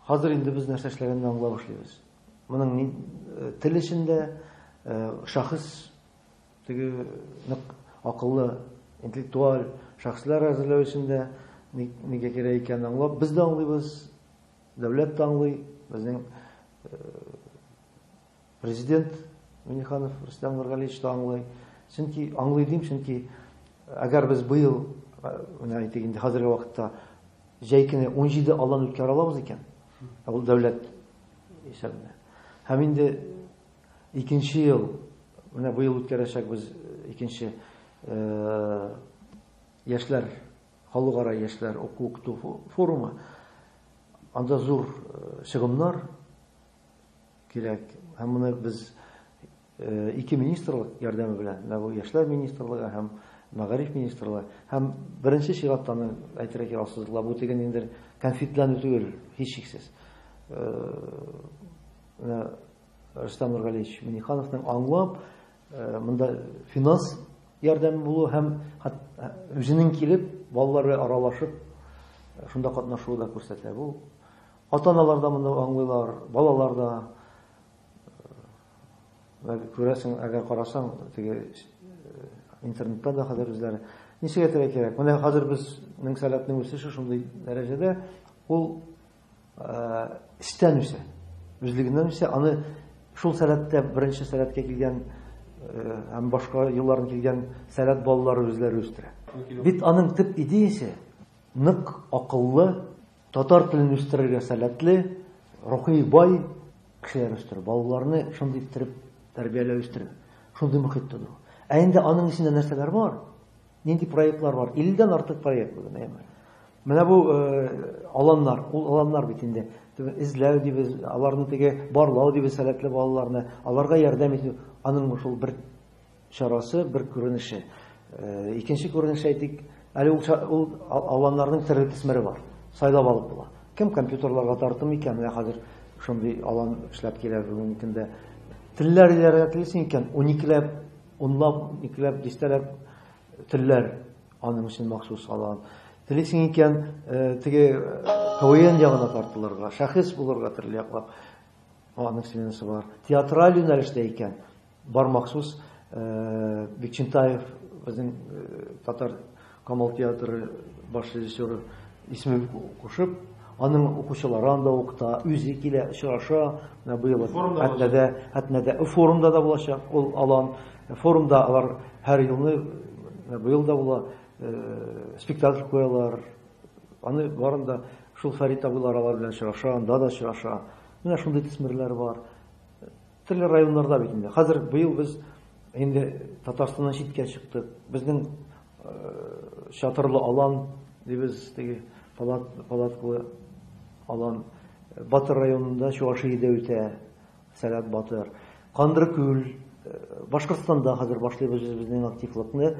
Хәзер инде без нәрсә эшләгәнне аңлап башлыйбыз. Моның тел эчендә шәхес теге акыллы, интеллектуаль шәхесләр әзерләү эчендә нигә кирәк икәнен аңлап, без дә аңлыйбыз, дәүләт тә аңлый, безнең президент Миңнеханов Рөстәм Нургалиевич та аңлый. Чөнки аңлый дим, чөнки әгәр без быел, менә әйтик инде хәзерге вакытта җәй көне 17 алан үткәрә алабыз икән, ул дәүләт исәбенә. Һәм инде икенче ел, менә быел үткәрәчәк без икенче яшьләр, халыкара яшьләр укыту форумы. Анда зур чыгымнар кирәк. Һәм моны без ике министрлык ярдәме белән, бу яшьләр министрлыгы һәм Мәгариф министрлыгы һәм беренче чираттан әйтергә кирәк, бу тигән инде конфетләнү түгел, һичшиксез. Рөстәм Нургалиевич Миңнехановның аңлап, монда финанс ярдәме булу һәм үзенең килеп, балалары аралашып, шунда катнашуы да күрсәтә. Бу ата-аналар да моны аңлыйлар, балалар да. Күрәсең, әгәр карасаң, теге интернетта да хәзер үзләре ничек әйтергә кирәк. Менә хәзер безнең сәләтнең үсеше шундый дәрәҗәдә, ул истән үсә. Үзлегеннән үсә, аны шул сәләттә беренче сәләткә килгән һәм башка елларын килгән сәләт балалары үзләре үстерә. Бит аның төп идеясе нык акыллы, татар телен үстерергә сәләтле, рухи бай кешеләр үстерә. Балаларны шундый иттереп тәрбияләү үстерә. Шундый мөхиттә ду. Ә инде аның исендә нәрсәләр бар? Нинди проектлар бар? 50-дән артык проект булган, әйме. Менә бу аланнар, ул аланнар бит инде эзләү дибез, аларны теге барлау дибез сәләтле балаларны, аларга ярдәм итү, аның шул бер чарасы, бер күренеше. Икенче күренеше әйтик, әле ул аланнарның төрле төсмәре бар. Сайлап алып була. Кем компьютерларга тартым икән, менә хәзер шундый алан эшләп килә бүгенге көндә. Телләр идарә ителсен икән, 12ләп, 10ләп, 10ләп телләр аның өчен махсус алан. Телисен икән, теге КВН ягына тартылырга, шәхес булырга төрле яклап аның сменасы бар. Театраль юнәлештә икән, бар махсус Бекчентаев, безнең татар Камал театры баш режиссеры исемен кушып, аның укучылары анда укыта, үзе килә, очраша, менә быел хәтнәдә форумда да булачак, ул алан форумда алар һәр елны быел да була спектакль куялар. Аны барында шул Фәрит абыйлар алар белән очраша, анда да очраша. Менә шундый төсмерләр бар. Төрле районнарда бит инде. Хәзер быел без инде Татарстаннан читкә чыктык. Безнең чатырлы алан дибез, теге палаткалы алан Батыр районында Чувашиядә үтә, Сәләт Батыр. Кандыркүл, Башкортстанда хәзер башлыйбыз безнең активлыкны,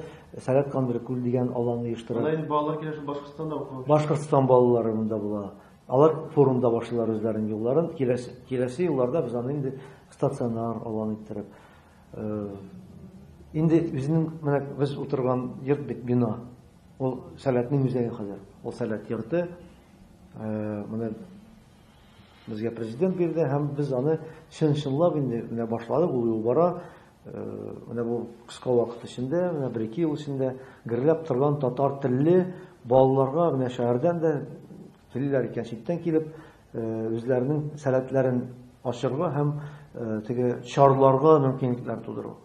Сәләт Кандыркүл дигән аланны оештыра. Алар балалар киләчәк Башкортстанда укыган. Башкортстан балалары монда була. Алар форумда башлыйлар үзләренең юлларын. Киләсе елларда без аны инде стационар алан иттереп. Инде үзенең менә без утырган йорт бит бина. Ул Сәләтнең үзәге хәзер. Ул Сәләт йорты. Менә безгә президент бирде һәм без аны чын-чынлап инде менә башладык, ул юл бара. Менә бу кыска вакыт эчендә, менә 1-2 ел эчендә гөрләп торган татар телле балаларга менә шәһәрдән дә телләр икән читтән килеп үзләренең сәләтләрен ачырга һәм теге чарларга мөмкинлекләр тудыру.